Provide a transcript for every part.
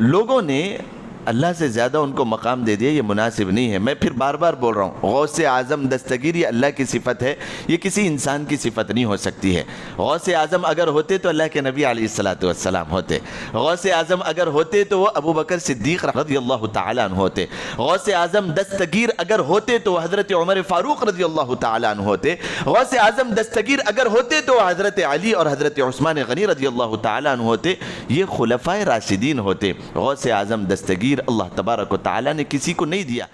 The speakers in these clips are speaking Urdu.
لوگوں نے اللہ سے زیادہ ان کو مقام دے دیا، یہ مناسب نہیں ہے۔ میں پھر بار بار بول رہا ہوں، غوث اعظم دستگیر یہ اللہ کی صفت ہے، یہ کسی انسان کی صفت نہیں ہو سکتی ہے۔ غوث اعظم اگر ہوتے تو اللہ کے نبی علیہ السلام ہوتے، غوث اعظم اگر ہوتے تو وہ ابو بکر صدیق رضی اللہ تعالیٰ عنہ ہوتے، غوث اعظم دستگیر اگر ہوتے تو وہ حضرت عمر فاروق رضی اللہ تعالیٰ عنہ ہوتے، غوث اعظم دستگیر اگر ہوتے تو وہ حضرت علی اور حضرت عثمان غنی رضی اللہ تعالیٰ عنہ ہوتے، یہ خلفائے راشدین ہوتے۔ غوث اعظم دستگیر اللہ تبارک و تعالیٰ نے کسی کو نہیں دیا۔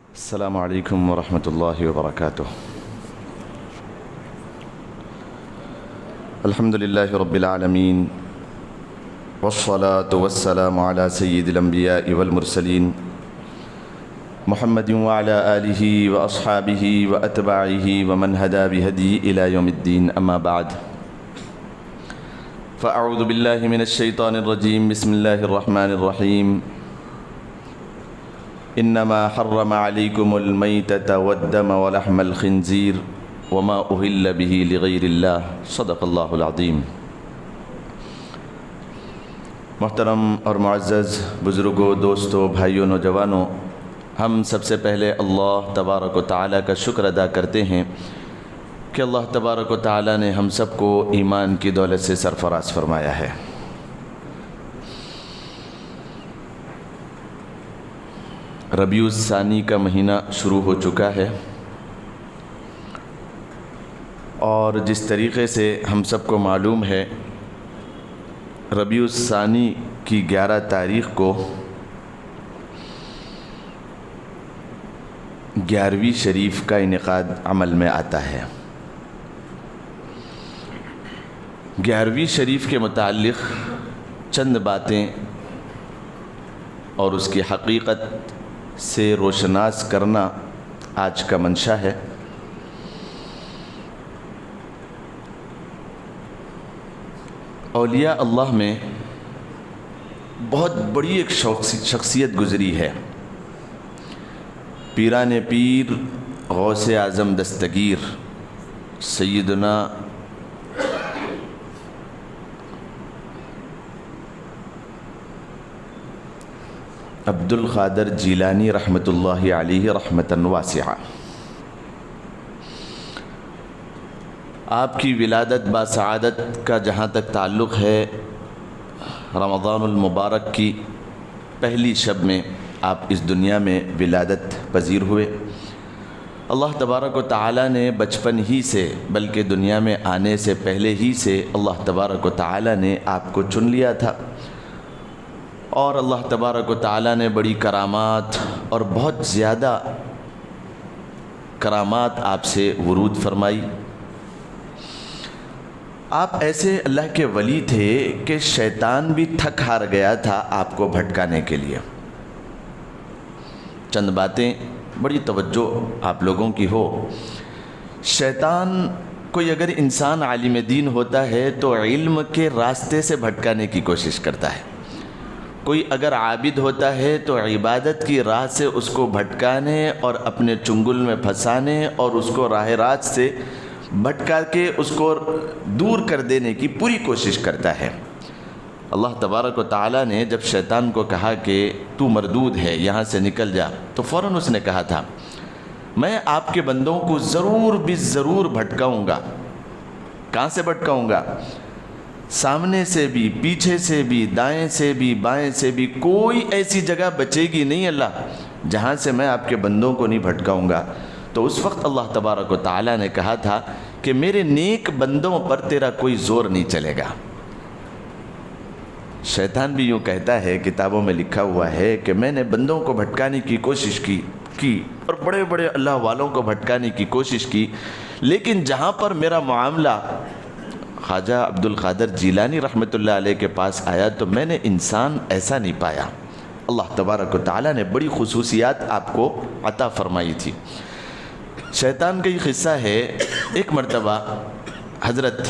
السلام علیکم ورحمۃ اللہ وبرکاتہ۔ الحمد للہ رب العالمین والصلاة والسلام علی سید الانبیاء والمرسلین محمد وعلى آلہ واصحابہ واتباعہ ومن ہدی بہدی الی یوم الدین، اما بعد فاعوذ باللہ من الشیطان الرجیم، بسم اللہ الرحمن الرحیم۔ انما حرم علیکم المیتۃ والدم ولحم الخنزیر وما اہل به لغیر اللہ، صدق اللہ العظیم۔ محترم اور معزز بزرگوں، دوستوں، بھائیوں، نوجوانوں، ہم سب سے پہلے اللہ تبارک و تعالیٰ کا شکر ادا کرتے ہیں کہ اللہ تبارک و تعالیٰ نے ہم سب کو ایمان کی دولت سے سرفراز فرمایا ہے۔ ربیع الثانی کا مہینہ شروع ہو چکا ہے، اور جس طریقے سے ہم سب کو معلوم ہے ربیع الثانی کی 11 تاریخ کو 11ویں شریف کا انعقاد عمل میں آتا ہے۔ 11ویں شریف کے متعلق چند باتیں اور اس کی حقیقت سے روشناس کرنا آج کا منشا ہے۔ اولیاء اللہ میں بہت بڑی ایک شخصیت گزری ہے، پیران پیر غوث اعظم دستگیر سیدنا عبد القادر جیلانی رحمۃ اللہ علیہ رحمتاً واسعہ۔ آپ کی ولادت باسعادت کا جہاں تک تعلق ہے، رمضان المبارک کی پہلی شب میں آپ اس دنیا میں ولادت پذیر ہوئے۔ اللہ تبارک و تعالیٰ نے بچپن ہی سے، بلکہ دنیا میں آنے سے پہلے ہی سے اللہ تبارک و تعالیٰ نے آپ کو چن لیا تھا، اور اللہ تبارک و تعالیٰ نے بڑی کرامات اور بہت زیادہ کرامات آپ سے ورود فرمائی۔ آپ ایسے اللہ کے ولی تھے کہ شیطان بھی تھک ہار گیا تھا آپ کو بھٹکانے کے لیے۔ چند باتیں بڑی توجہ آپ لوگوں کی ہو۔ شیطان کوئی اگر انسان عالم دین ہوتا ہے تو علم کے راستے سے بھٹکانے کی کوشش کرتا ہے، کوئی اگر عابد ہوتا ہے تو عبادت کی راہ سے اس کو بھٹکانے اور اپنے چنگل میں پھنسانے اور اس کو راہ راست سے بھٹکا کے اس کو دور کر دینے کی پوری کوشش کرتا ہے۔ اللہ تبارک و تعالیٰ نے جب شیطان کو کہا کہ تو مردود ہے، یہاں سے نکل جا، تو فوراً اس نے کہا تھا میں آپ کے بندوں کو ضرور ضرور بھٹکاؤں گا۔ کہاں سے بھٹکاؤں گا؟ سامنے سے بھی، پیچھے سے بھی، دائیں سے بھی، بائیں سے بھی، کوئی ایسی جگہ بچے گی نہیں اللہ جہاں سے میں آپ کے بندوں کو نہیں بھٹکاؤں گا۔ تو اس وقت اللہ تبارک و تعالیٰ نے کہا تھا کہ میرے نیک بندوں پر تیرا کوئی زور نہیں چلے گا۔ شیطان بھی یوں کہتا ہے، کتابوں میں لکھا ہوا ہے کہ میں نے بندوں کو بھٹکانے کی کوشش کی اور بڑے بڑے اللہ والوں کو بھٹکانے کی کوشش کی، لیکن جہاں پر میرا معاملہ خواجہ عبد القادر جیلانی رحمۃ اللہ علیہ کے پاس آیا تو میں نے انسان ایسا نہیں پایا۔ اللہ تبارک و تعالیٰ نے بڑی خصوصیات آپ کو عطا فرمائی تھی۔ شیطان کا یہ قصہ ہے، ایک مرتبہ حضرت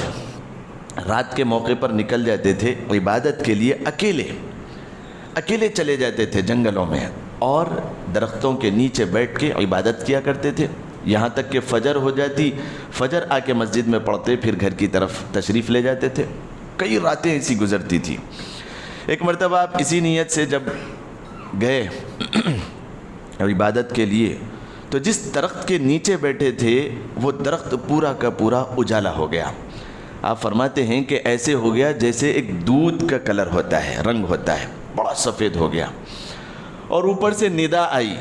رات کے موقع پر نکل جاتے تھے عبادت کے لیے، اکیلے چلے جاتے تھے جنگلوں میں، اور درختوں کے نیچے بیٹھ کے عبادت کیا کرتے تھے، یہاں تک کہ فجر ہو جاتی، فجر آ کے مسجد میں پڑھتے، پھر گھر کی طرف تشریف لے جاتے تھے۔ کئی راتیں ایسی گزرتی تھی۔ ایک مرتبہ آپ اسی نیت سے جب گئے عبادت کے لیے تو جس درخت کے نیچے بیٹھے تھے وہ درخت پورا کا پورا اجالا ہو گیا۔ آپ فرماتے ہیں کہ ایسے ہو گیا جیسے ایک دودھ کا کلر ہوتا ہے، رنگ ہوتا ہے، بڑا سفید ہو گیا۔ اور اوپر سے ندا آئی،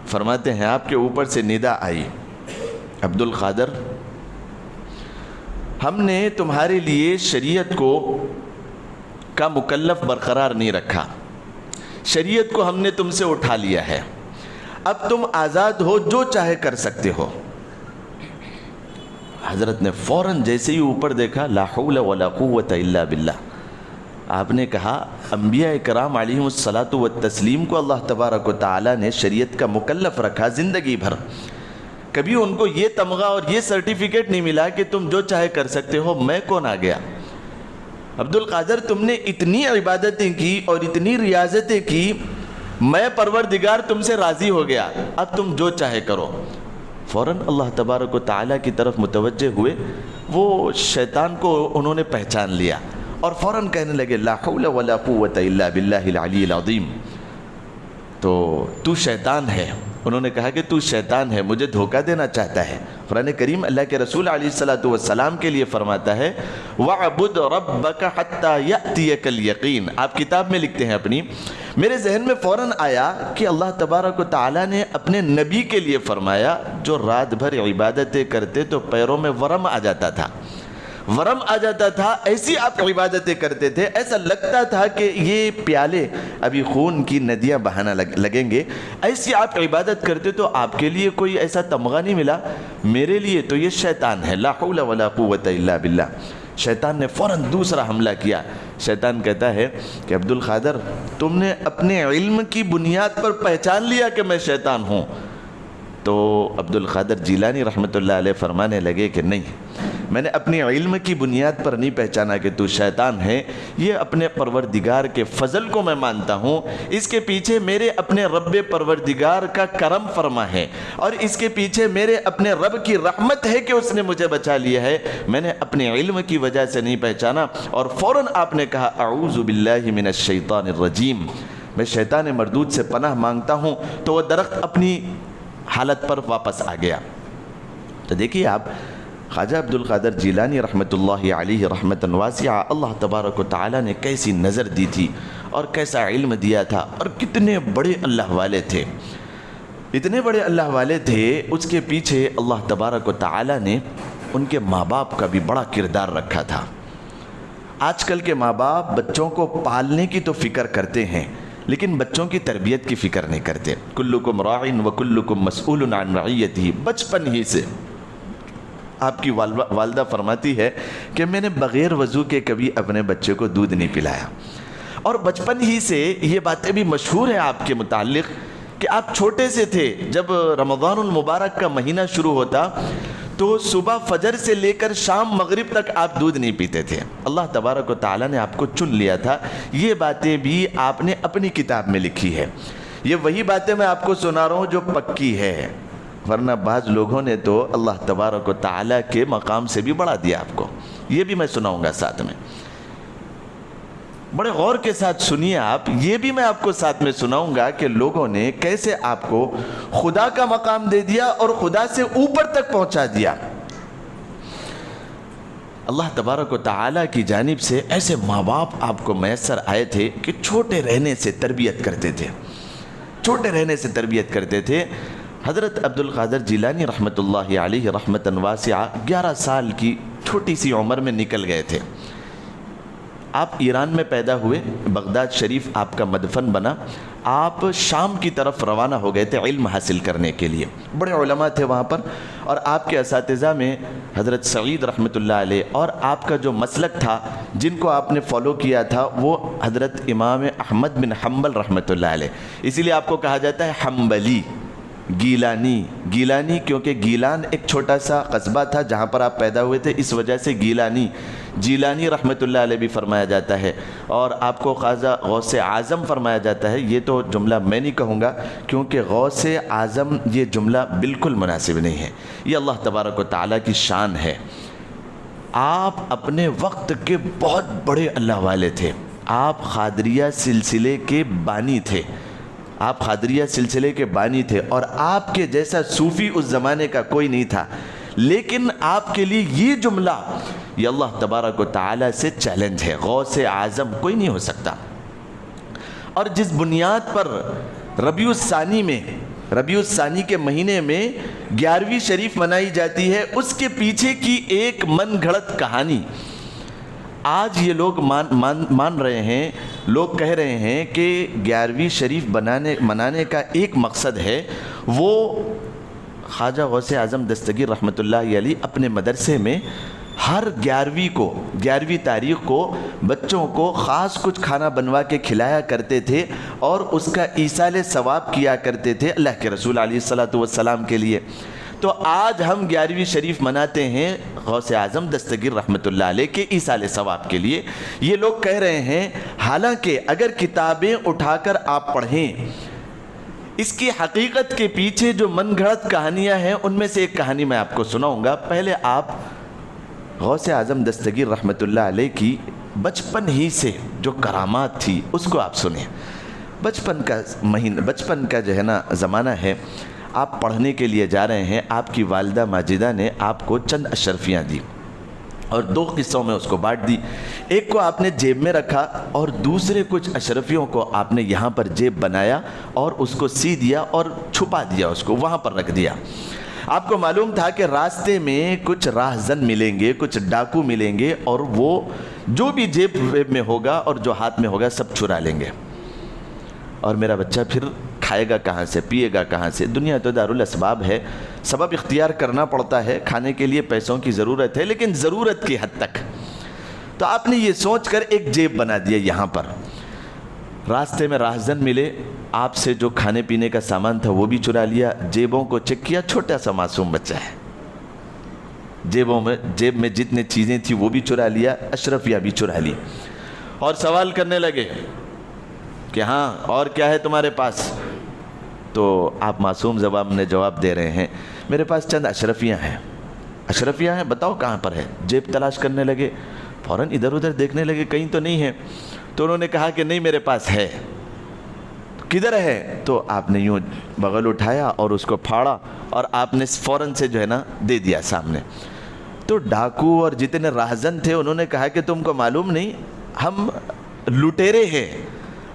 فرماتے ہیں آپ کے اوپر سے ندا آئی، عبد القادر ہم نے تمہارے لیے شریعت کا مکلف برقرار نہیں رکھا، شریعت کو ہم نے تم سے اٹھا لیا ہے، اب تم آزاد ہو، جو چاہے کر سکتے ہو۔ حضرت نے فوراً جیسے ہی اوپر دیکھا، لا حول ولا قوت الا باللہ، آپ نے کہا انبیاء کرام علیہم الصلاۃ والتسلیم کو اللہ تبارک و تعالی نے شریعت کا مکلف رکھا زندگی بھر، کبھی ان کو یہ تمغہ اور یہ سرٹیفکیٹ نہیں ملا کہ تم جو چاہے کر سکتے ہو، میں کون آ گیا؟ عبد القادر تم نے اتنی عبادتیں کی اور اتنی ریاضتیں کی، میں پروردگار تم سے راضی ہو گیا، اب تم جو چاہے کرو۔ فوراً اللہ تبارک و تعالیٰ کی طرف متوجہ ہوئے، وہ شیطان کو انہوں نے پہچان لیا اور فوراً کہنے لگے لا حول ولا قوت الا باللہ العلی العظیم، تو شیطان ہے۔ انہوں نے کہا کہ تو شیطان ہے، مجھے دھوکہ دینا چاہتا ہے۔ قرآن کریم اللہ کے رسول علیہ الصلاۃ والسلام کے لیے فرماتا ہے وَعْبُدْ رَبَّكَ حَتَّى يَأْتِيَكَ الْيَقِينَ، آپ کتاب میں لکھتے ہیں اپنی، میرے ذہن میں فوراً آیا کہ اللہ تبارک و تعالیٰ نے اپنے نبی کے لیے فرمایا جو رات بھر عبادتیں کرتے تو پیروں میں ورم آ جاتا تھا، ورم آ جاتا تھا، ایسی آپ عبادتیں کرتے تھے، ایسا لگتا تھا کہ یہ پیالے ابھی خون کی ندیاں بہانا لگیں گے، ایسی آپ عبادت کرتے تو آپ کے لیے کوئی ایسا تمغہ نہیں ملا، میرے لیے تو یہ شیطان ہے، لا حول ولا قوت الا باللہ۔ شیطان نے فوراً دوسرا حملہ کیا۔ شیطان کہتا ہے کہ عبد القادر تم نے اپنے علم کی بنیاد پر پہچان لیا کہ میں شیطان ہوں۔ تو عبد القادر جیلانی رحمۃ اللہ علیہ فرمانے لگے کہ نہیں، میں نے اپنی علم کی بنیاد پر نہیں پہچانا کہ تو شیطان ہے، یہ اپنے پروردگار کے فضل کو میں مانتا ہوں، اس کے پیچھے میرے اپنے رب پروردگار کا کرم فرما ہے، اور اس کے پیچھے میرے اپنے رب کی رحمت ہے کہ اس نے مجھے بچا لیا ہے، میں نے اپنے علم کی وجہ سے نہیں پہچانا۔ اور فوراً آپ نے کہا اعوذ باللہ من الشیطان الرجیم، میں شیطان مردود سے پناہ مانگتا ہوں، تو وہ درخت اپنی حالت پر واپس آ گیا۔ تو دیکھیے آپ خواجہ عبد القادر جیلانی رحمۃ اللہ علیہ رحمۃ واسعہ، اللہ تبارک و تعالیٰ نے کیسی نظر دی تھی اور کیسا علم دیا تھا، اور کتنے بڑے اللہ والے تھے، اتنے بڑے اللہ والے تھے، اس کے پیچھے اللہ تبارک و تعالیٰ نے ان کے ماں باپ کا بھی بڑا کردار رکھا تھا۔ آج کل کے ماں باپ بچوں کو پالنے کی تو فکر کرتے ہیں لیکن بچوں کی تربیت کی فکر نہیں کرتے۔ کلکم راع وکلکم مسئول عن رعیتہ، بچپن ہی سے آپ کی والدہ فرماتی ہے کہ میں نے بغیر وضو کے کبھی اپنے بچے کو دودھ نہیں پلایا، اور بچپن ہی سے یہ باتیں بھی مشہور ہیں آپ کے متعلق کہ آپ چھوٹے سے تھے، جب رمضان المبارک کا مہینہ شروع ہوتا تو صبح فجر سے لے کر شام مغرب تک آپ دودھ نہیں پیتے تھے۔ اللہ تبارک و تعالیٰ نے آپ کو چن لیا تھا۔ یہ باتیں بھی آپ نے اپنی کتاب میں لکھی ہے، یہ وہی باتیں میں آپ کو سنا رہا ہوں جو پکی ہے، ورنہ بعض لوگوں نے تو اللہ تبارک و تعالیٰ کے مقام سے بھی بڑھا دیا آپ کو۔ یہ بھی میں سناؤں گا ساتھ میں، بڑے غور کے ساتھ سنیے آپ، یہ بھی میں آپ کو ساتھ میں سناؤں گا کہ لوگوں نے کیسے آپ کو خدا کا مقام دے دیا اور خدا سے اوپر تک پہنچا دیا۔ اللہ تبارک و تعالیٰ کی جانب سے ایسے ماں باپ آپ کو میسر آئے تھے کہ چھوٹے رہنے سے تربیت کرتے تھے، چھوٹے رہنے سے تربیت کرتے تھے۔ حضرت عبد القادر جیلانی رحمۃ اللہ علیہ رحمۃ واسعہ 11 سال کی چھوٹی سی عمر میں نکل گئے تھے۔ آپ ایران میں پیدا ہوئے، بغداد شریف آپ کا مدفن بنا، آپ شام کی طرف روانہ ہو گئے تھے علم حاصل کرنے کے لیے، بڑے علماء تھے وہاں پر، اور آپ کے اساتذہ میں حضرت سعید رحمۃ اللہ علیہ، اور آپ کا جو مسلک تھا جن کو آپ نے فالو کیا تھا وہ حضرت امام احمد بن حنبل رحمۃ اللہ علیہ، اسی لیے آپ کو کہا جاتا ہے حنبلی، گیلانی کیونکہ گیلان ایک چھوٹا سا قصبہ تھا جہاں پر آپ پیدا ہوئے تھے، اس وجہ سے جیلانی رحمۃ اللہ علیہ بھی فرمایا جاتا ہے، اور آپ کو خواجہ غوث اعظم فرمایا جاتا ہے۔ یہ تو جملہ میں نہیں کہوں گا کیونکہ غوث اعظم یہ جملہ بالکل مناسب نہیں ہے، یہ اللہ تبارک و تعالیٰ کی شان ہے۔ آپ اپنے وقت کے بہت بڑے اللہ والے تھے، آپ قادریہ سلسلے کے بانی تھے، اور آپ کے جیسا صوفی اس زمانے کا کوئی نہیں تھا، لیکن آپ کے لیے یہ جملہ یہ اللہ تبارک و تعالیٰ سے چیلنج ہے، غوث اعظم کوئی نہیں ہو سکتا۔ اور جس بنیاد پر ربیع الثانی کے مہینے میں 11ویں شریف منائی جاتی ہے، اس کے پیچھے کی ایک من گھڑت کہانی آج یہ لوگ مان رہے ہیں، لوگ کہہ رہے ہیں کہ 11ویں شریف منانے کا ایک مقصد ہے، وہ خواجہ غوث اعظم دستگیر رحمۃ اللہ علیہ اپنے مدرسے میں ہر 11ویں تاریخ کو بچوں کو خاص کچھ کھانا بنوا کے کھلایا کرتے تھے اور اس کا ایصال ثواب کیا کرتے تھے اللہ کے رسول علیہ الصلوۃ والسلام کے لیے۔ تو آج ہم 11ویں شریف مناتے ہیں غوث اعظم دستگیر رحمۃ اللہ علیہ کے ایصال ثواب کے لیے، یہ لوگ کہہ رہے ہیں۔ حالانکہ اگر کتابیں اٹھا کر آپ پڑھیں، اس کی حقیقت کے پیچھے جو من گھڑت کہانیاں ہیں ان میں سے ایک کہانی میں آپ کو سناؤں گا۔ پہلے آپ غوث اعظم دستگیر رحمۃ اللہ علیہ کی بچپن ہی سے جو کرامات تھی اس کو آپ سنیں۔ بچپن کا جو ہے نا زمانہ ہے، آپ پڑھنے کے لیے جا رہے ہیں، آپ کی والدہ ماجدہ نے آپ کو چند اشرفیاں دی اور 2 حصوں میں اس کو بانٹ دی۔ ایک کو آپ نے جیب میں رکھا اور دوسرے کچھ اشرفیوں کو آپ نے یہاں پر جیب بنایا اور اس کو سی دیا اور چھپا دیا، اس کو وہاں پر رکھ دیا۔ آپ کو معلوم تھا کہ راستے میں کچھ راہزن ملیں گے، کچھ ڈاکو ملیں گے، اور وہ جو بھی جیب میں ہوگا اور جو ہاتھ میں ہوگا سب چرا لیں گے، اور میرا بچہ پھر کھائے گا کہاں سے، پیے گا کہاں سے؟ دنیا تو دارالاسباب ہے، سبب اختیار کرنا پڑتا ہے، کھانے کے لیے پیسوں کی ضرورت ہے لیکن ضرورت کی حد تک۔ تو آپ نے یہ سوچ کر ایک جیب بنا دیا یہاں پر۔ راستے میں راہزن ملے، آپ سے جو کھانے پینے کا سامان تھا وہ بھی چرا لیا، جیبوں کو چیک کیا، چھوٹا سا معصوم بچہ ہے، جیب میں جتنے چیزیں تھیں وہ بھی چرا لیا، اشرفیہ بھی چرا لی، اور سوال کرنے لگے کہ ہاں اور کیا ہے تمہارے پاس؟ تو آپ معصوم زبان میں جواب دے رہے ہیں میرے پاس چند اشرفیاں ہیں، بتاؤ کہاں پر ہے؟ جیب تلاش کرنے لگے، فوراً ادھر ادھر دیکھنے لگے کہیں تو نہیں ہے، تو انہوں نے کہا کہ نہیں میرے پاس ہے۔ کدھر ہے؟ تو آپ نے یوں بغل اٹھایا اور اس کو پھاڑا اور آپ نے فوراً سے جو ہے نا دے دیا سامنے۔ تو ڈاکو اور جتنے راہزن تھے انہوں نے کہا کہ تم کو معلوم نہیں ہم لٹیرے ہیں،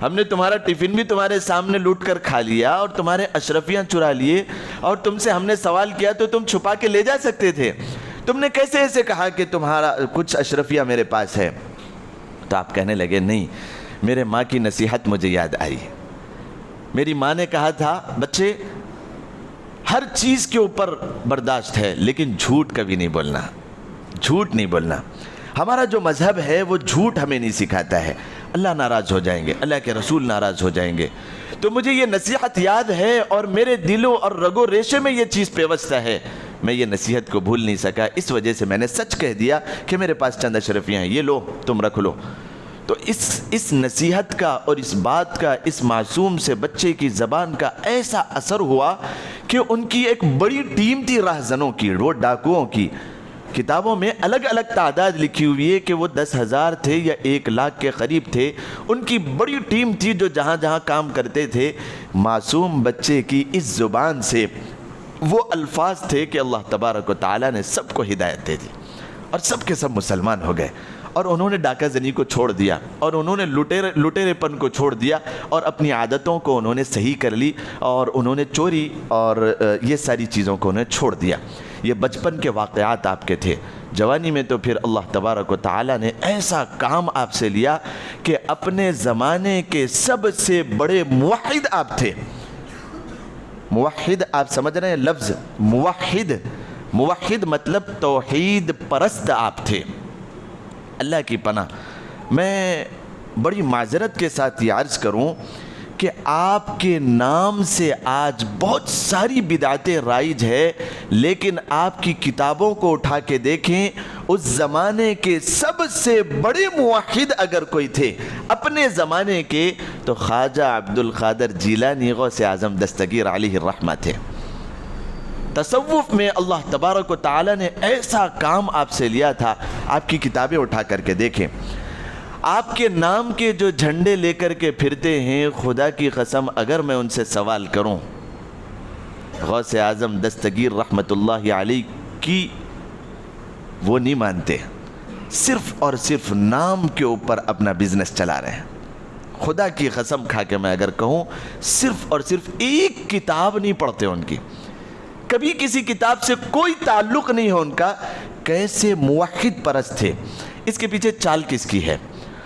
ہم نے تمہارا ٹفن بھی تمہارے سامنے لوٹ کر کھا لیا اور تمہارے اشرفیاں چرا لیے، اور تم سے ہم نے سوال کیا تو تم چھپا کے لے جا سکتے تھے، تم نے کیسے ایسے کہا کہ تمہارا کچھ اشرفیاں میرے پاس ہے؟ تو آپ کہنے لگے نہیں، میرے ماں کی نصیحت مجھے یاد آئی، میری ماں نے کہا تھا بچے ہر چیز کے اوپر برداشت ہے لیکن جھوٹ کبھی نہیں بولنا، ہمارا جو مذہب ہے وہ جھوٹ ہمیں نہیں سکھاتا ہے، اللہ ناراض ہو جائیں گے، اللہ کے رسول ناراض ہو جائیں گے۔ تو مجھے یہ نصیحت یاد ہے اور میرے دلوں اور رگو ریشے میں یہ چیز پیوستہ ہے، میں یہ نصیحت کو بھول نہیں سکا، اس وجہ سے میں نے سچ کہہ دیا کہ میرے پاس چند اشرفیاں ہیں، یہ لو تم رکھ لو۔ تو اس نصیحت کا اور اس بات کا اس معصوم سے بچے کی زبان کا ایسا اثر ہوا کہ ان کی ایک بڑی ٹیم تھی راہزنوں کی، وہ ڈاکوؤں کی، کتابوں میں الگ الگ تعداد لکھی ہوئی ہے کہ وہ 10,000 تھے یا 1,00,000 کے قریب تھے، ان کی بڑی ٹیم تھی جو جہاں جہاں کام کرتے تھے۔ معصوم بچے کی اس زبان سے وہ الفاظ تھے کہ اللہ تبارک و تعالیٰ نے سب کو ہدایت دے دی اور سب کے سب مسلمان ہو گئے، اور انہوں نے ڈاکہ زنی کو چھوڑ دیا اور انہوں نے لٹیرے پن کو چھوڑ دیا اور اپنی عادتوں کو انہوں نے صحیح کر لی اور انہوں نے چوری اور یہ ساری چیزوں کو انہیں چھوڑ دیا۔ یہ بچپن کے واقعات آپ کے تھے۔ جوانی میں تو پھر اللہ تبارک و تعالیٰ نے ایسا کام آپ سے لیا کہ اپنے زمانے کے سب سے بڑے موحد آپ تھے۔ موحد آپ سمجھ رہے ہیں لفظ موحد مطلب توحید پرست آپ تھے۔ اللہ کی پناہ میں بڑی معذرت کے ساتھ یہ عرض کروں کہ آپ کے نام سے آج بہت ساری بدعتیں رائج ہے، لیکن آپ کی کتابوں کو اٹھا کے دیکھیں، اس زمانے کے سب سے بڑے موحد اگر کوئی تھے اپنے زمانے کے تو خواجہ عبد القادر جیلانی غوث اعظم دستگیر علیہ الرحمہ تھے۔ تصوف میں اللہ تبارک و تعالی نے ایسا کام آپ سے لیا تھا، آپ کی کتابیں اٹھا کر کے دیکھیں، آپ کے نام کے جو جھنڈے لے کر کے پھرتے ہیں، خدا کی قسم اگر میں ان سے سوال کروں، غوث اعظم دستگیر رحمت اللہ علیہ کی وہ نہیں مانتے، صرف اور صرف نام کے اوپر اپنا بزنس چلا رہے ہیں۔ خدا کی قسم کھا کے میں اگر کہوں، صرف اور صرف ایک کتاب نہیں پڑھتے ان کی، کبھی کسی کتاب سے کوئی تعلق نہیں ہے ان کا، کیسے موحد پرست تھے، اس کے پیچھے چال کس کی ہے؟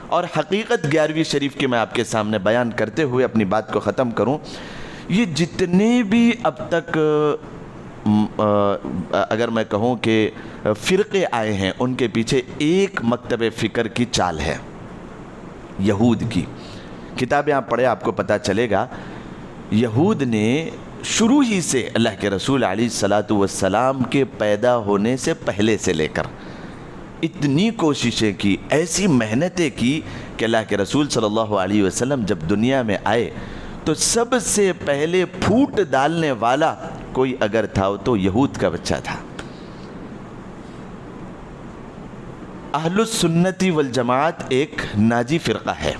اور حقیقت 11ویں شریف کی میں آپ کے سامنے بیان کرتے ہوئے اپنی بات کو ختم کروں، یہ جتنے بھی اب تک اگر میں کہوں کہ فرقے آئے ہیں، ان کے پیچھے ایک مکتب فکر کی چال ہے، یہود کی۔ کتابیں آپ پڑھیں آپ کو پتہ چلے گا، یہود نے شروع ہی سے اللہ کے رسول علیہ الصلاۃ والسلام کے پیدا ہونے سے پہلے سے لے کر اتنی کوششیں کی، ایسی محنتیں کی کہ اللہ کے رسول صلی اللہ علیہ وسلم جب دنیا میں آئے تو سب سے پہلے پھوٹ ڈالنے والا کوئی اگر تھا تو یہود کا بچہ تھا۔ اہل السنتی والجماعت ایک ناجی فرقہ ہے،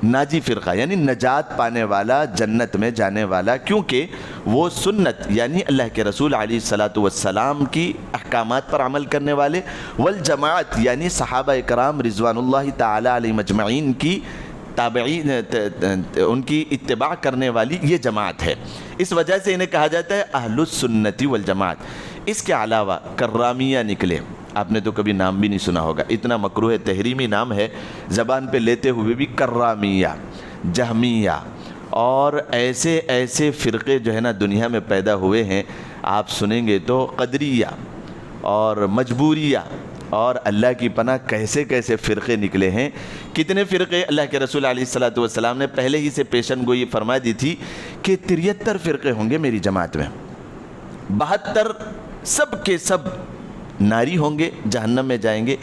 ناجی فرقہ یعنی نجات پانے والا، جنت میں جانے والا، کیونکہ وہ سنت یعنی اللہ کے رسول علیہ الصلاۃ والسلام کی احکامات پر عمل کرنے والے، والجماعت یعنی صحابہ کرام رضوان اللہ تعالی علیہ مجمعین کی تابعین، ان کی اتباع کرنے والی یہ جماعت ہے، اس وجہ سے انہیں کہا جاتا ہے اہل السنتی والجماعت۔ اس کے علاوہ کرامیہ نکلے، آپ نے تو کبھی نام بھی نہیں سنا ہوگا، اتنا مکروہ تحریمی نام ہے، زبان پہ لیتے ہوئے بھی کرامیہ، جہمیہ اور ایسے ایسے فرقے جو ہے نا دنیا میں پیدا ہوئے ہیں، آپ سنیں گے تو قدریہ اور مجبوریہ، اور اللہ کی پناہ کیسے کیسے فرقے نکلے ہیں۔ کتنے فرقے اللہ کے رسول علیہ الصلاۃ والسلام نے پہلے ہی سے پیشن گوئی فرما دی تھی کہ 73 فرقے ہوں گے میری جماعت میں، 72 سب کے سب ناری ہوں گے، جہنم میں جائیں گے،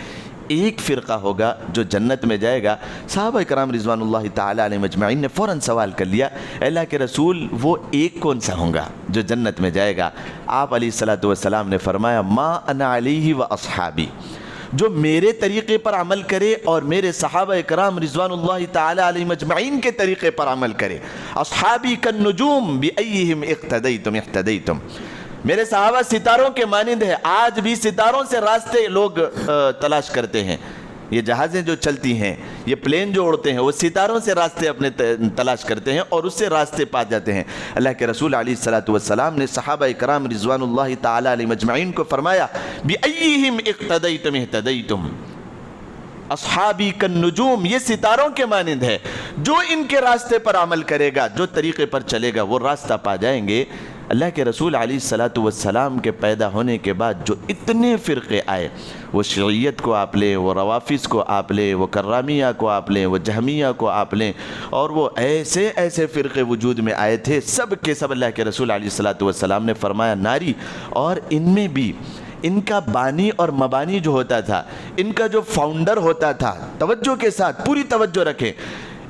ایک فرقہ ہوگا جو جنت میں جائے گا۔ صحابہ کرام رضوان اللہ تعالی علیہ مجمعین نے فوراً سوال کر لیا، اللہ کے رسول وہ ایک کون سا ہوگا جو جنت میں جائے گا؟ آپ علیہ الصلاۃ والسلام نے فرمایا، ما انا علیہ و اصحابی، جو میرے طریقے پر عمل کرے اور میرے صحابہ کرام رضوان اللہ تعالی علیہ مجمعین کے طریقے پر عمل کرے۔ اصحابی کالنجوم بأیہم اقتدیتم اہتدیتم، میرے صحابہ ستاروں کے مانند ہے، آج بھی ستاروں سے راستے لوگ تلاش کرتے ہیں، یہ جہازیں جو چلتی ہیں، یہ پلین جو اڑتے ہیں، وہ ستاروں سے راستے اپنے تلاش کرتے ہیں اور اس سے راستے پا جاتے ہیں۔ اللہ کے رسول علیہ الصلاۃ والسلام نے صحابہ کرام رضوان اللہ تعالی علیہ مجمعین کو فرمایا، بِأَيِّهِمْ اِقْتَدَيْتُمْ اِهْتَدَيْتُمْ، اصحابی کالنجوم، یہ ستاروں کے مانند ہے، جو ان کے راستے پر عمل کرے گا، جو طریقے پر چلے گا، وہ راستہ پا جائیں گے۔ اللہ کے رسول علیہ الصلاۃ والسلام کے پیدا ہونے کے بعد جو اتنے فرقے آئے، وہ شیعیت کو آپ لیں، وہ روافظ کو آپ لیں، وہ کرامیہ کو آپ لیں، وہ جہمیہ کو آپ لیں، اور وہ ایسے ایسے فرقے وجود میں آئے تھے، سب کے سب اللہ کے رسول علیہ الصلاۃ والسلام نے فرمایا ناری، اور ان میں بھی ان کا بانی اور مبانی جو ہوتا تھا، ان کا جو فاؤنڈر ہوتا تھا، توجہ کے ساتھ پوری توجہ رکھیں،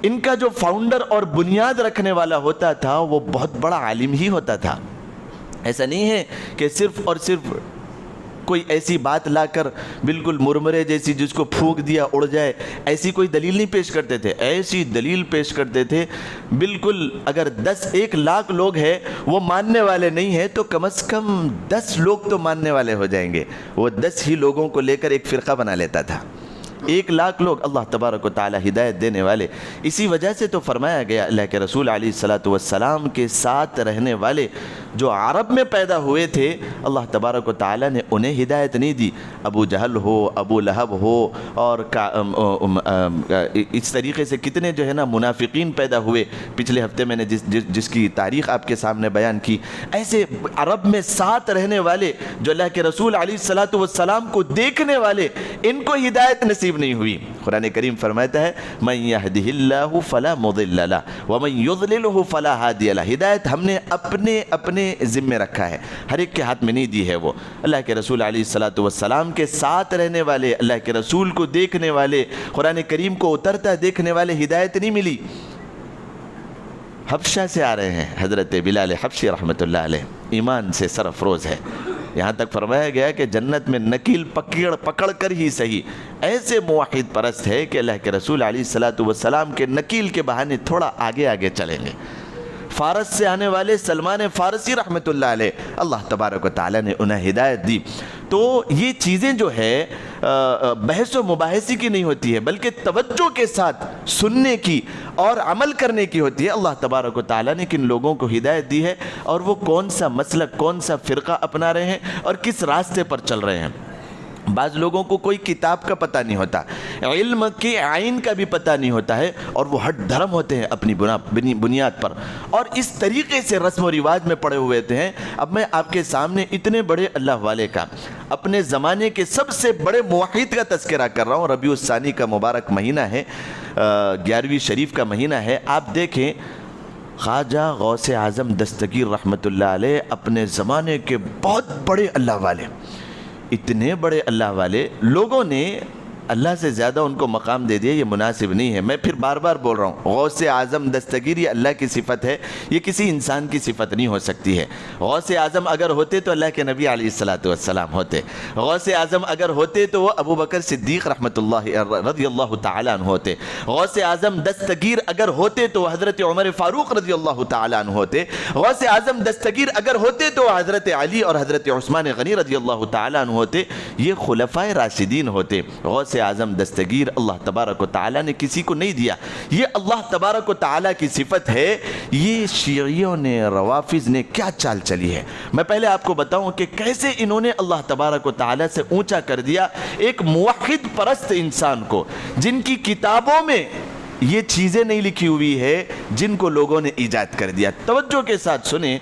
ان کا جو فاؤنڈر اور بنیاد رکھنے والا ہوتا تھا وہ بہت بڑا عالم ہی ہوتا تھا۔ ایسا نہیں ہے کہ صرف اور صرف کوئی ایسی بات لا کر بالکل مرمرے جیسی جس کو پھونک دیا اڑ جائے، ایسی کوئی دلیل نہیں پیش کرتے تھے، ایسی دلیل پیش کرتے تھے بالکل اگر 1 لاکھ لوگ ہیں وہ ماننے والے نہیں ہیں تو کم از کم 10 لوگ تو ماننے والے ہو جائیں گے، وہ 10 ہی لوگوں کو لے کر ایک فرقہ بنا لیتا تھا۔ 1 لاکھ لوگ، اللہ تبارک و تعالی ہدایت دینے والے، اسی وجہ سے تو فرمایا گیا اللہ کے رسول علیہ الصلاۃ والسلام کے ساتھ رہنے والے جو عرب میں پیدا ہوئے تھے، اللہ تبارک و تعالی نے انہیں ہدایت نہیں دی، ابو جہل ہو، ابو لہب ہو، اور اس طریقے سے کتنے جو ہے نا منافقین پیدا ہوئے، پچھلے ہفتے میں نے جس کی تاریخ آپ کے سامنے بیان کی، ایسے عرب میں ساتھ رہنے والے جو اللہ کے رسول علیہ الصلاۃ والسلام کو دیکھنے والے، ان کو ہدایت نصیب نصیب نہیں ہوئی، قرآن کریم فرماتا ہے من یہدہ اللہ فلا مضل لہ ومن یضللہ فلا ہادی لہ۔ ہدایت ہم نے اپنے ذمے رکھا ہے، ہر ایک کے ہاتھ میں نہیں دی ہے، وہ اللہ کے رسول علیہ الصلوۃ والسلام کے ساتھ رہنے والے، اللہ کے رسول کو دیکھنے والے، قرآن کریم کو اترتا دیکھنے والے ہدایت نہیں ملی۔ حبشہ سے آ رہے ہیں حضرت بلال حبشی رحمۃ اللہ علیہ، ایمان سے سرفروز ہے، یہاں تک فرمایا گیا کہ جنت میں نکیل پکڑ کر ہی صحیح ایسے موحد پرست ہے کہ اللہ کے رسول علیہ الصلوۃ والسلام کے نکیل کے بہانے تھوڑا آگے چلیں گے۔ فارس سے آنے والے سلمان فارسی رحمۃ اللہ علیہ، اللہ تبارک و تعالیٰ نے انہیں ہدایت دی۔ تو یہ چیزیں جو ہے بحث و مباحثی کی نہیں ہوتی ہے، بلکہ توجہ کے ساتھ سننے کی اور عمل کرنے کی ہوتی ہے۔ اللہ تبارک و تعالیٰ نے کن لوگوں کو ہدایت دی ہے اور وہ کون سا مسلک، کون سا فرقہ اپنا رہے ہیں اور کس راستے پر چل رہے ہیں۔ بعض لوگوں کو کوئی کتاب کا پتہ نہیں ہوتا، علم کی عین کا بھی پتہ نہیں ہوتا ہے، اور وہ ہٹ دھرم ہوتے ہیں اپنی بنیاد پر، اور اس طریقے سے رسم و رواج میں پڑے ہوئے ہوتے ہیں۔ اب میں آپ کے سامنے اتنے بڑے اللہ والے کا، اپنے زمانے کے سب سے بڑے موحد کا تذکرہ کر رہا ہوں۔ ربیع الثانی کا مبارک مہینہ ہے، 11ویں شریف کا مہینہ ہے۔ آپ دیکھیں خواجہ غوث اعظم دستگیر رحمۃ اللہ علیہ اپنے زمانے کے بہت بڑے اللہ والے، اتنے بڑے اللہ والے، لوگوں نے اللہ سے زیادہ ان کو مقام دے دیا، یہ مناسب نہیں ہے۔ میں پھر بار بار بول رہا ہوں، غوث اعظم دستگیر یہ اللہ کی صفت ہے، یہ کسی انسان کی صفت نہیں ہو سکتی ہے۔ غوث اعظم اگر ہوتے تو اللہ کے نبی علیہ الصلوۃ والسلام ہوتے، غوث اعظم اگر ہوتے تو وہ ابو بکر صدیق رحمۃ اللہ رضی اللہ تعالیٰ عنہ ہوتے، غوث اعظم دستگیر اگر ہوتے تو حضرت عمر فاروق رضی اللہ تعالیٰ عنہ ہوتے، غوث اعظم دستگیر اگر ہوتے تو حضرت علی اور حضرت عثمان غنی رضی اللہ تعالیٰ عنہ ہوتے، یہ خلفائے راشدین ہوتے۔ غوث اعظم دستگیر اللہ تبارک و تعالیٰ نے کسی کو نہیں دیا، یہ اللہ تبارک و تعالیٰ کی صفت ہے۔ یہ شیعیوں نے، روافض نے کیا چال چلی ہے، میں پہلے آپ کو بتاؤں کہ کیسے انہوں نے اللہ تبارک و تعالیٰ سے اونچا کر دیا ایک موحد پرست انسان کو، جن کی کتابوں میں یہ چیزیں نہیں لکھی ہوئی ہے، جن کو لوگوں نے ایجاد کر دیا۔ توجہ کے ساتھ سنیں،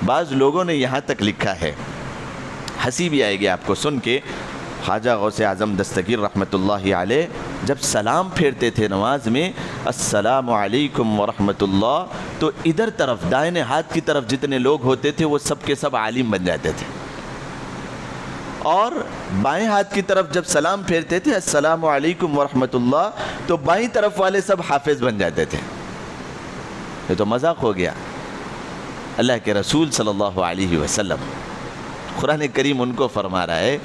بعض لوگوں نے یہاں تک لکھا ہے، ہنسی بھی آئے گی آپ کو سن کے۔ خواجہ غوث اعظم دستگیر رحمۃ اللہ علیہ جب سلام پھیرتے تھے نماز میں، السلام علیکم ورحمۃ اللہ، تو ادھر طرف دائیں ہاتھ کی طرف جتنے لوگ ہوتے تھے وہ سب کے سب عالم بن جاتے تھے، اور بائیں ہاتھ کی طرف جب سلام پھیرتے تھے السلام علیکم ورحمۃ اللہ، تو بائیں طرف والے سب حافظ بن جاتے تھے۔ یہ تو مذاق ہو گیا۔ اللہ کے رسول صلی اللہ علیہ وسلم، قرآن کریم ان کو فرما رہا ہے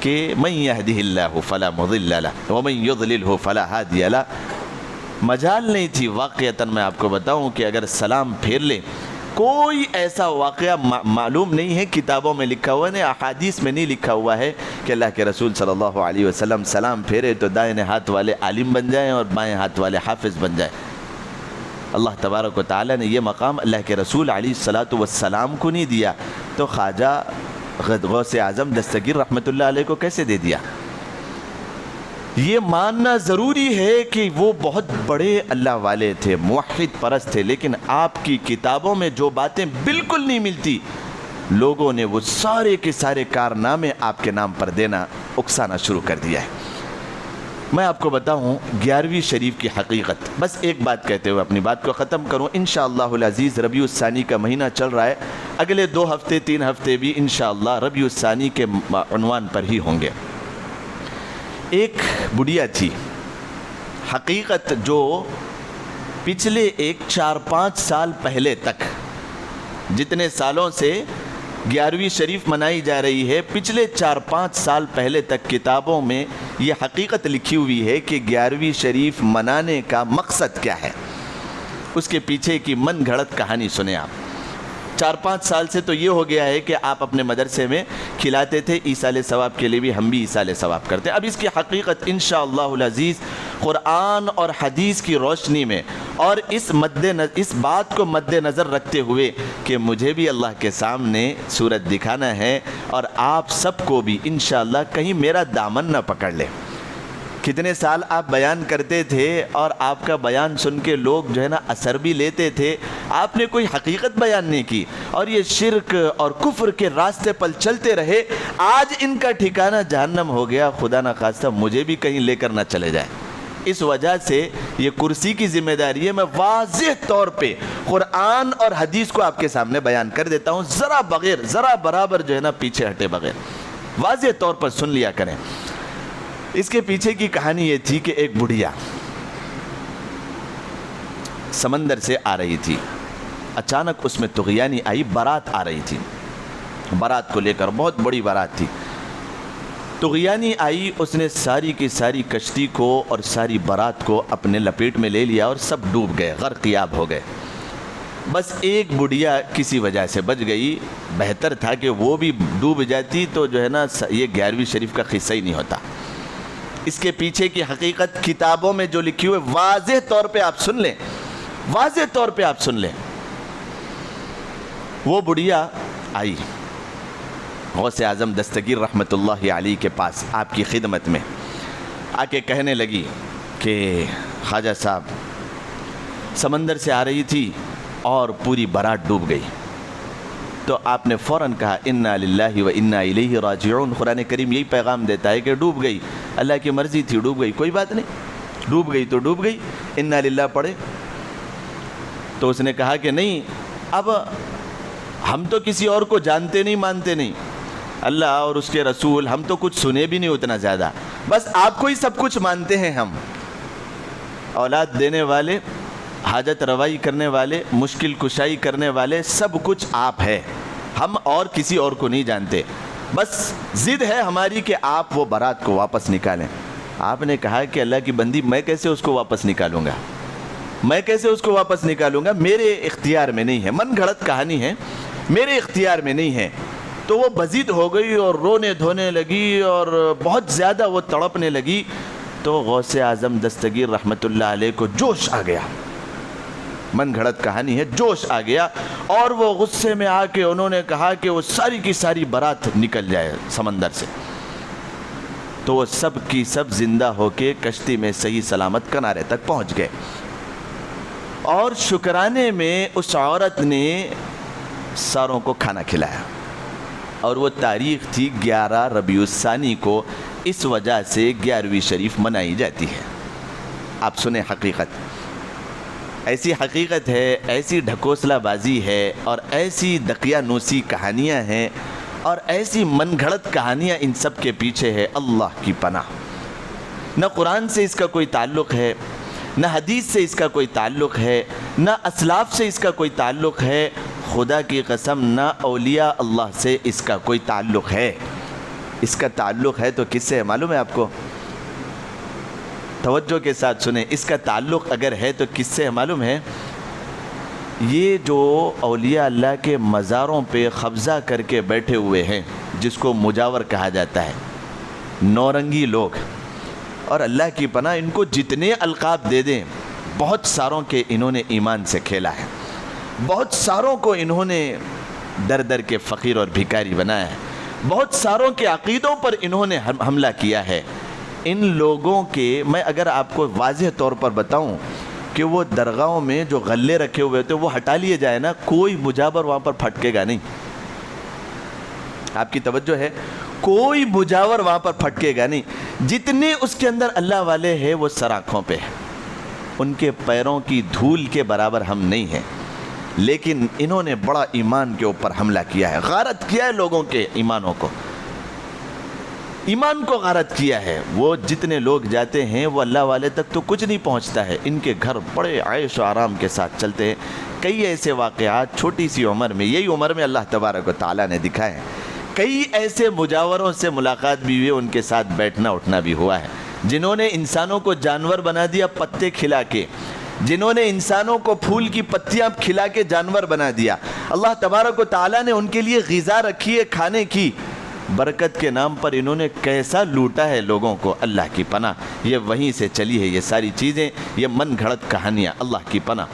کہ من یہدہ اللہ فلا مضل لہ ومن یضللہ فلا ہادی لہ۔ مجال نہیں تھی واقعتاً، میں آپ کو بتاؤں کہ اگر سلام پھیر لیں، کوئی ایسا واقعہ معلوم نہیں ہے، کتابوں میں لکھا ہوا ہے، احادیث میں نہیں لکھا ہوا ہے کہ اللہ کے رسول صلی اللہ علیہ وسلم سلام پھیرے تو دائیں ہاتھ والے عالم بن جائیں اور بائیں ہاتھ والے حافظ بن جائیں۔ اللہ تبارک و تعالیٰ نے یہ مقام اللہ کے رسول علیہ الصلوۃ والسلام کو نہیں دیا، تو خواجہ غوث اعظم دستگیر رحمۃ اللہ علیہ کو کیسے دے دیا؟ یہ ماننا ضروری ہے کہ وہ بہت بڑے اللہ والے تھے، موحد پرست تھے، لیکن آپ کی کتابوں میں جو باتیں بالکل نہیں ملتی، لوگوں نے وہ سارے کے سارے کارنامے آپ کے نام پر دینا، اکسانا شروع کر دیا ہے۔ میں آپ کو بتاؤں 11ویں شریف کی حقیقت، بس ایک بات کہتے ہوئے اپنی بات کو ختم کروں۔ انشاءاللہ العزیز ربیع الثانی کا مہینہ چل رہا ہے، اگلے 2 ہفتے 3 ہفتے بھی انشاءاللہ ربیع الثانی کے عنوان پر ہی ہوں گے۔ ایک بڑھیا تھی، حقیقت جو پچھلے 4-5 سال پہلے تک، جتنے سالوں سے 11ویں شریف منائی جا رہی ہے، پچھلے 4-5 سال پہلے تک کتابوں میں یہ حقیقت لکھی ہوئی ہے کہ 11ویں شریف منانے کا مقصد کیا ہے۔ اس کے پیچھے کی من گھڑت کہانی سنیں آپ۔ 4-5 سال سے تو یہ ہو گیا ہے کہ آپ اپنے مدرسے میں کھلاتے تھے، ایصال ثواب کے لیے بھی ہم بھی ایصال ثواب کرتے ہیں۔ اب اس کی حقیقت انشاءاللہ العزیز قرآن اور حدیث کی روشنی میں، اور اس بات کو مد نظر رکھتے ہوئے کہ مجھے بھی اللہ کے سامنے صورت دکھانا ہے اور آپ سب کو بھی انشاءاللہ کہیں میرا دامن نہ پکڑ لے۔ کتنے سال آپ بیان کرتے تھے اور آپ کا بیان سن کے لوگ جو ہے نا اثر بھی لیتے تھے، آپ نے کوئی حقیقت بیان نہیں کی، اور یہ شرک اور کفر کے راستے پر چلتے رہے۔ آج ان کا ٹھکانہ جہنم ہو گیا، خدا نہ خواستہ مجھے بھی کہیں لے کر نہ چلے جائے۔ اس وجہ سے یہ کرسی کی ذمہ داری ہے، میں واضح طور پہ قرآن اور حدیث کو آپ کے سامنے بیان کر دیتا ہوں، ذرا برابر جو ہے نا پیچھے ہٹے بغیر واضح طور پر سن لیا کریں۔ اس کے پیچھے کی کہانی یہ تھی کہ ایک بڑھیا سمندر سے آ رہی تھی، اچانک اس میں طغیانی آئی، بارات آ رہی تھی، بارات کو لے کر بہت بڑی بارات تھی۔ طغیانی آئی، اس نے ساری کی ساری کشتی کو اور ساری بارات کو اپنے لپیٹ میں لے لیا اور سب ڈوب گئے، غرقیاب ہو گئے۔ بس ایک بڑھیا کسی وجہ سے بچ گئی، بہتر تھا کہ وہ بھی ڈوب جاتی تو جو ہے نا یہ 11ویں شریف کا قصہ ہی نہیں ہوتا۔ اس کے پیچھے کی حقیقت کتابوں میں جو لکھی ہوئے واضح طور پہ آپ سن لیں، واضح طور پہ آپ سن لیں۔ وہ بڑھیا آئی غوث اعظم دستگیر رحمۃ اللہ علیہ کے پاس آپ کی خدمت میں آ کے کہنے لگی کہ خواجہ صاحب سمندر سے آ رہی تھی اور پوری بارات ڈوب گئی۔ تو آپ نے فوراً کہا انا للہ و انا الیہ راجعون۔ قرآن کریم یہی پیغام دیتا ہے کہ ڈوب گئی، اللہ کی مرضی تھی، ڈوب گئی، کوئی بات نہیں، ڈوب گئی تو ڈوب گئی، انا للہ پڑھے۔ تو اس نے کہا کہ نہیں، اب ہم تو کسی اور کو جانتے نہیں مانتے نہیں، اللہ اور اس کے رسول ہم تو کچھ سنے بھی نہیں اتنا زیادہ، بس آپ کو ہی سب کچھ مانتے ہیں ہم، اولاد دینے والے، حاجت روائی کرنے والے، مشکل کشائی کرنے والے، سب کچھ آپ ہے، ہم اور کسی اور کو نہیں جانتے، بس ضد ہے ہماری کہ آپ وہ بارات کو واپس نکالیں۔ آپ نے کہا کہ اللہ کی بندی میں کیسے اس کو واپس نکالوں گا، میں کیسے اس کو واپس نکالوں گا، میرے اختیار میں نہیں ہے، من گھڑت کہانی ہے، میرے اختیار میں نہیں ہے۔ تو وہ بضد ہو گئی اور رونے دھونے لگی اور بہت زیادہ وہ تڑپنے لگی۔ تو غوث اعظم دستگیر رحمۃ اللہ علیہ کو جوش آ گیا، من گھڑت کہانی ہے، جوش آ گیا، اور وہ غصے میں آ کے انہوں نے کہا کہ وہ ساری کی ساری بارات نکل جائے سمندر سے۔ تو وہ سب کی سب زندہ ہو کے کشتی میں صحیح سلامت کنارے تک پہنچ گئے، اور شکرانے میں اس عورت نے ساروں کو کھانا کھلایا، اور وہ تاریخ تھی 11 ربیع الثانی کو، اس وجہ سے 11ویں شریف منائی جاتی ہے۔ آپ سنیں حقیقت، ایسی حقیقت ہے، ایسی ڈھکوسلہ بازی ہے، اور ایسی دقیانوسی کہانیاں ہیں، اور ایسی من گھڑت کہانیاں ان سب کے پیچھے ہے۔ اللہ کی پناہ، نہ قرآن سے اس کا کوئی تعلق ہے، نہ حدیث سے اس کا کوئی تعلق ہے، نہ اسلاف سے اس کا کوئی تعلق ہے، خدا کی قسم نہ اولیاء اللہ سے اس کا کوئی تعلق ہے۔ اس کا تعلق ہے تو کس سے ہے معلوم ہے آپ کو؟ توجہ کے ساتھ سنیں، اس کا تعلق اگر ہے تو کس سے ہے معلوم ہے؟ یہ جو اولیاء اللہ کے مزاروں پہ قبضہ کر کے بیٹھے ہوئے ہیں، جس کو مجاور کہا جاتا ہے، نورنگی لوگ، اور اللہ کی پناہ ان کو جتنے القاب دے دیں، بہت ساروں کے انہوں نے ایمان سے کھیلا ہے، بہت ساروں کو انہوں نے در در کے فقیر اور بھکاری بنایا ہے، بہت ساروں کے عقیدوں پر انہوں نے حملہ کیا ہے۔ ان لوگوں کے میں اگر آپ کو واضح طور پر بتاؤں کہ وہ درگاہوں میں جو غلے رکھے ہوئے تھے وہ ہٹا لیے جائے نا، کوئی مجاور وہاں پر پھٹکے گا نہیں۔ آپ کی توجہ ہے؟ کوئی مجاور وہاں پر پھٹکے گا نہیں۔ جتنے اس کے اندر اللہ والے ہیں وہ سر آنکھوں پہ ہیں، ان کے پیروں کی دھول کے برابر ہم نہیں ہیں، لیکن انہوں نے بڑا ایمان کے اوپر حملہ کیا ہے، غارت کیا ہے لوگوں کے ایمانوں کو، ایمان کو غارت کیا ہے۔ وہ جتنے لوگ جاتے ہیں وہ اللہ والے تک تو کچھ نہیں پہنچتا ہے، ان کے گھر بڑے عیش و آرام کے ساتھ چلتے ہیں۔ کئی ایسے واقعات چھوٹی سی عمر میں، یہی عمر میں اللہ تبارک و تعالیٰ نے دکھائے ہیں، کئی ایسے مجاوروں سے ملاقات بھی ہوئی، ان کے ساتھ بیٹھنا اٹھنا بھی ہوا ہے، جنہوں نے انسانوں کو جانور بنا دیا پتے کھلا کے، جنہوں نے انسانوں کو پھول کی پتیاں کھلا کے جانور بنا دیا۔ اللہ تبارک و تعالیٰ نے ان کے لیے غذا رکھی ہے کھانے کی، برکت کے نام پر انہوں نے کیسا لوٹا ہے لوگوں کو، اللہ کی پناہ۔ یہ وہیں سے چلی ہے یہ ساری چیزیں، یہ من گھڑت کہانیاں، اللہ کی پناہ۔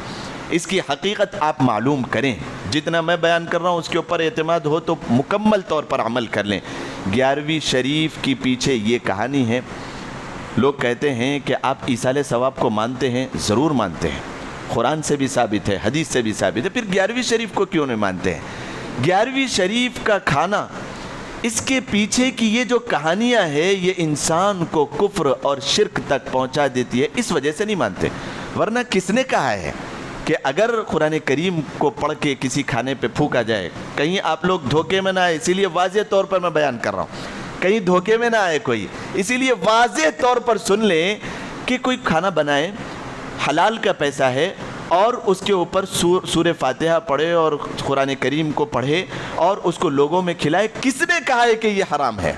اس کی حقیقت آپ معلوم کریں، جتنا میں بیان کر رہا ہوں اس کے اوپر اعتماد ہو تو مکمل طور پر عمل کر لیں۔ 11ویں شریف کی پیچھے یہ کہانی ہے لوگ کہتے ہیں کہ آپ ایصال ثواب کو مانتے ہیں؟ ضرور مانتے ہیں، قرآن سے بھی ثابت ہے، حدیث سے بھی ثابت ہے، پھر 11ویں شریف کو کیوں نہیں مانتے ہیں؟ 11ویں شریف کا کھانا، اس کے پیچھے کی یہ جو کہانیاں ہے یہ انسان کو کفر اور شرک تک پہنچا دیتی ہے، اس وجہ سے نہیں مانتے۔ ورنہ کس نے کہا ہے کہ اگر قرآن کریم کو پڑھ کے کسی کھانے پہ پھونکا جائے، کہیں آپ لوگ دھوکے میں نہ آئے، اسی لیے واضح طور پر میں بیان کر رہا ہوں، کہیں دھوکے میں نہ آئے کوئی، اسی لیے واضح طور پر سن لیں کہ کوئی کھانا بنائے، حلال کا پیسہ ہے، اور اس کے اوپر سورہ فاتحہ پڑھے اور قرآن کریم کو پڑھے اور اس کو لوگوں میں کھلائے، کس نے کہا ہے کہ یہ حرام ہے؟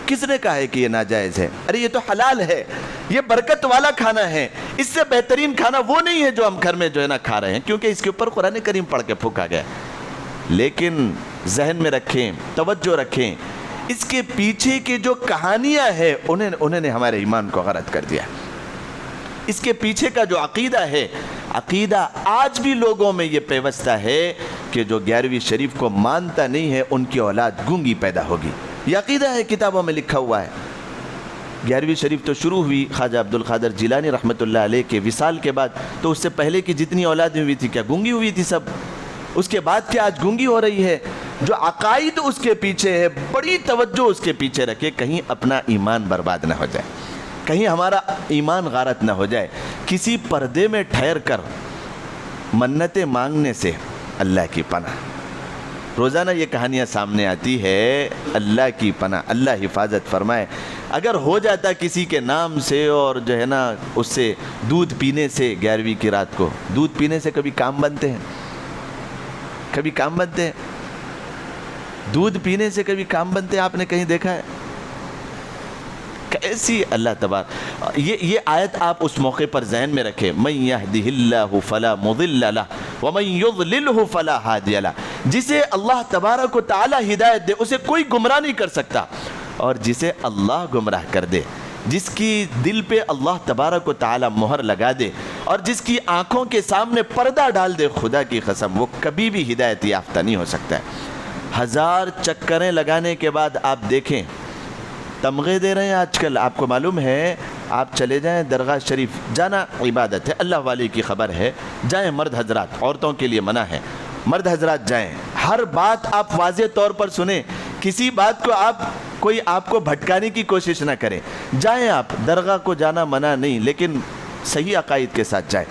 کس نے کہا ہے کہ یہ ناجائز ہے؟ ارے یہ تو حلال ہے، یہ برکت والا کھانا ہے، اس سے بہترین کھانا وہ نہیں ہے جو ہم گھر میں جو ہے نا کھا رہے ہیں، کیونکہ اس کے اوپر قرآن کریم پڑھ کے پھونکا گیا۔ لیکن ذہن میں رکھیں، توجہ رکھیں، اس کے پیچھے کی جو کہانیاں ہیں انہوں نے ہمارے ایمان کو غلط کر دیا۔ اس کے پیچھے کا جو عقیدہ ہے، عقیدہ آج بھی لوگوں میں یہ پیوستہ ہے کہ جو 11ویں شریف کو مانتا نہیں ہے ان کی اولاد گونگی پیدا ہوگی، یہ عقیدہ ہے، کتابوں میں لکھا ہوا ہے۔ 11ویں شریف تو شروع ہوئی خواجہ عبدالقادر جیلانی رحمۃ اللہ علیہ کے وصال کے بعد، تو اس سے پہلے کی جتنی اولادیں ہوئی تھی کیا گونگی ہوئی تھی سب؟ اس کے بعد کیا آج گونگی ہو رہی ہے؟ جو عقائد اس کے پیچھے ہے، بڑی توجہ اس کے پیچھے رکھے، کہیں اپنا ایمان برباد نہ ہو جائے، کہیں ہمارا ایمان غارت نہ ہو جائے۔ کسی پردے میں ٹھہر کر منتیں مانگنے سے اللہ کی پناہ، روزانہ یہ کہانیاں سامنے آتی ہے، اللہ کی پناہ، اللہ حفاظت فرمائے۔ اگر ہو جاتا کسی کے نام سے اور جو ہے نا اس سے دودھ پینے سے، 11ویں کی رات کو دودھ پینے سے کبھی کام بنتے ہیں؟ کبھی کام بنتے ہیں؟ دودھ پینے سے کبھی کام بنتے ہیں؟ آپ نے کہیں دیکھا ہے؟ کیسی اللہ تبارک، یہ آیت آپ اس موقع پر ذہن میں رکھیں، من یہدہ اللہ فلا مضل لہ ومن یضللہ فلا ہادی لہ، جسے اللہ تبارک و تعالی ہدایت دے اسے کوئی گمراہ نہیں کر سکتا، اور جسے اللہ گمراہ کر دے، جس کی دل پہ اللہ تبارک و تعالی مہر لگا دے اور جس کی آنکھوں کے سامنے پردہ ڈال دے، خدا کی قسم وہ کبھی بھی ہدایت یافتہ نہیں ہو سکتا ہے۔ 1000 چکریں لگانے کے بعد آپ دیکھیں، تمغے دے رہے ہیں آج کل، آپ کو معلوم ہے، آپ چلے جائیں درگاہ شریف، جانا عبادت ہے، اللہ والے کی خبر ہے، جائیں مرد حضرات، عورتوں کے لیے منع ہے، مرد حضرات جائیں، ہر بات آپ واضح طور پر سنیں، کسی بات کو کوئی آپ کو بھٹکانے کی کوشش نہ کرے، جائیں آپ، درگاہ کو جانا منع نہیں، لیکن صحیح عقائد کے ساتھ جائیں۔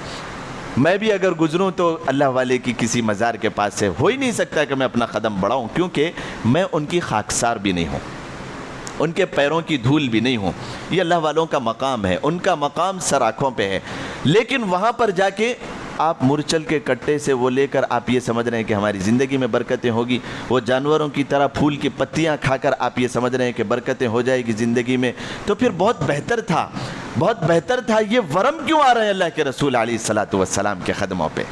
میں بھی اگر گزروں تو اللہ والے کی کسی مزار کے پاس سے ہو ہی نہیں سکتا کہ میں اپنا قدم بڑھاؤں، کیونکہ میں ان کی خاکسار بھی نہیں ہوں، ان کے پیروں کی دھول بھی نہیں ہوں، یہ اللہ والوں کا مقام ہے، ان کا مقام سر آنکھوں پہ ہے، لیکن وہاں پر جا کے آپ مرچل کے کٹے سے وہ لے کر آپ یہ سمجھ رہے ہیں کہ ہماری زندگی میں برکتیں ہوگی، وہ جانوروں کی طرح پھول کی پتیاں کھا کر آپ یہ سمجھ رہے ہیں کہ برکتیں ہو جائے گی زندگی میں، تو پھر بہت بہتر تھا یہ ورم کیوں آ رہے ہیں اللہ کے رسول علیہ الصلوۃ والسلام کے قدموں پہ،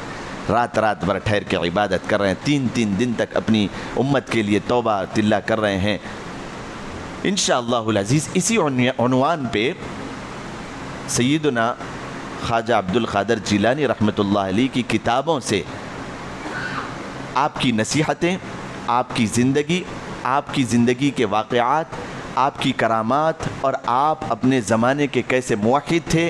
رات بھر ٹھہر کے عبادت کر رہے ہیں، 3 دن تک اپنی امت کے لیے توبہ تلہ کر رہے ہیں۔ انشاءاللہ العزیز اسی عنوان پہ سیدنا خواجہ عبدالقادر جیلانی رحمۃ اللہ علیہ کی کتابوں سے آپ کی نصیحتیں، آپ کی زندگی کے واقعات، آپ کی کرامات، اور آپ اپنے زمانے کے کیسے موحد تھے،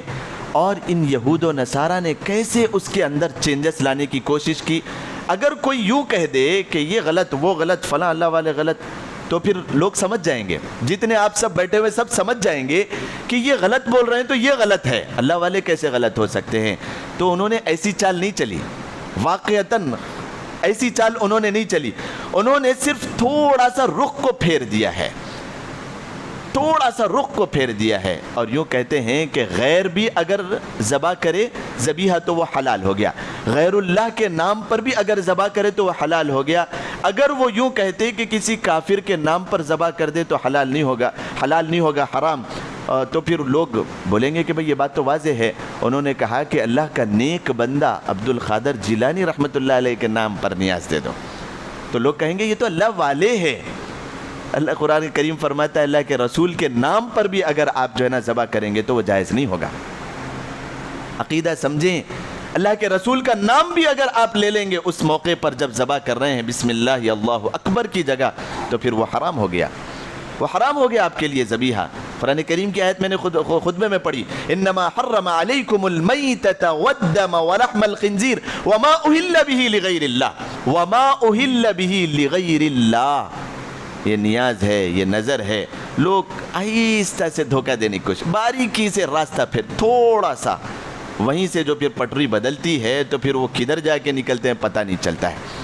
اور ان یہود و نصارہ نے کیسے اس کے اندر چینجز لانے کی کوشش کی۔ اگر کوئی یوں کہہ دے کہ یہ غلط، وہ غلط، فلاں اللہ والے غلط، تو پھر لوگ سمجھ جائیں گے، جتنے آپ سب بیٹھے ہوئے سب سمجھ جائیں گے کہ یہ غلط بول رہے ہیں تو یہ غلط ہے، اللہ والے کیسے غلط ہو سکتے ہیں۔ تو انہوں نے ایسی چال نہیں چلی، واقعتاً ایسی چال انہوں نے نہیں چلی، انہوں نے صرف تھوڑا سا رخ کو پھیر دیا ہے، تھوڑا سا رخ کو پھیر دیا ہے، اور یوں کہتے ہیں کہ غیر بھی اگر ذبح کرے ذبیحہ تو وہ حلال ہو گیا، غیر اللہ کے نام پر بھی اگر ذبح کرے تو وہ حلال ہو گیا، اگر وہ یوں کہتے کہ کسی کافر کے نام پر ذبح کر دے تو حلال نہیں ہوگا، حرام، تو پھر لوگ بولیں گے کہ بھئی یہ بات تو واضح ہے۔ انہوں نے کہا کہ اللہ کا نیک بندہ عبدالقادر جیلانی رحمۃ اللہ علیہ کے نام پر نیاز دے دو، تو لوگ کہیں گے یہ تو اللہ والے ہیں۔ اللہ قرآن کریم فرماتا ہے اللہ کے رسول کے نام پر بھی اگر آپ جو ہے نا ذبح کریں گے تو وہ جائز نہیں ہوگا۔ عقیدہ سمجھیں، اللہ کے رسول کا نام بھی اگر آپ لے لیں گے اس موقع پر جب ذبح کر رہے ہیں بسم اللہ اللہ اکبر کی جگہ، تو پھر وہ حرام ہو گیا، وہ حرام ہو گیا آپ کے لیے ذبیحہ۔ قرآن کریم کی آیت میں نے خطبے میں پڑھی، انما حرم علیکم المیتۃ والدم ولحم الخنزیر وما اہل به لغیر اللہ، وما اہل به لغیر اللہ۔ یہ نیاز ہے، یہ نظر ہے، لوگ آہستہ سے دھوکہ دینے کی کوشش، باریکی سے راستہ پھر تھوڑا سا، وہیں سے جو پھر پٹری بدلتی ہے تو پھر وہ کدھر جا کے نکلتے ہیں پتہ نہیں چلتا ہے۔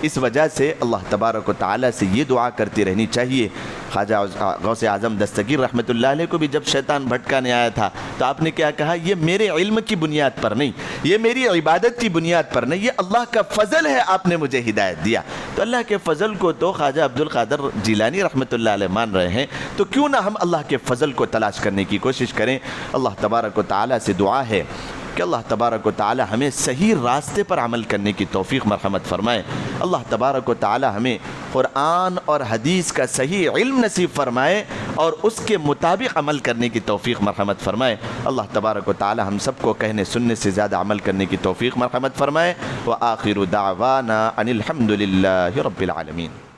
اس وجہ سے اللہ تبارک و تعالیٰ سے یہ دعا کرتی رہنی چاہیے۔ خواجہ غوث اعظم دستگیر رحمۃ اللہ علیہ کو بھی جب شیطان بھٹکانے آیا تھا تو آپ نے کیا کہا؟ یہ میرے علم کی بنیاد پر نہیں، یہ میری عبادت کی بنیاد پر نہیں، یہ اللہ کا فضل ہے، آپ نے مجھے ہدایت دیا۔ تو اللہ کے فضل کو تو خواجہ عبد القادر جیلانی رحمۃ اللہ علیہ مان رہے ہیں، تو کیوں نہ ہم اللہ کے فضل کو تلاش کرنے کی کوشش کریں۔ اللہ تبارک و تعالیٰ سے دعا ہے کہ اللہ تبارک و تعالی ہمیں صحیح راستے پر عمل کرنے کی توفیق مرحمت فرمائے۔ اللہ تبارک و تعالی ہمیں قرآن اور حدیث کا صحیح علم نصیب فرمائے اور اس کے مطابق عمل کرنے کی توفیق مرحمت فرمائے۔ اللہ تبارک و تعالی ہم سب کو کہنے سننے سے زیادہ عمل کرنے کی توفیق مرحمت فرمائے۔ وآخر دعوانا ان الحمد للہ رب العالمین۔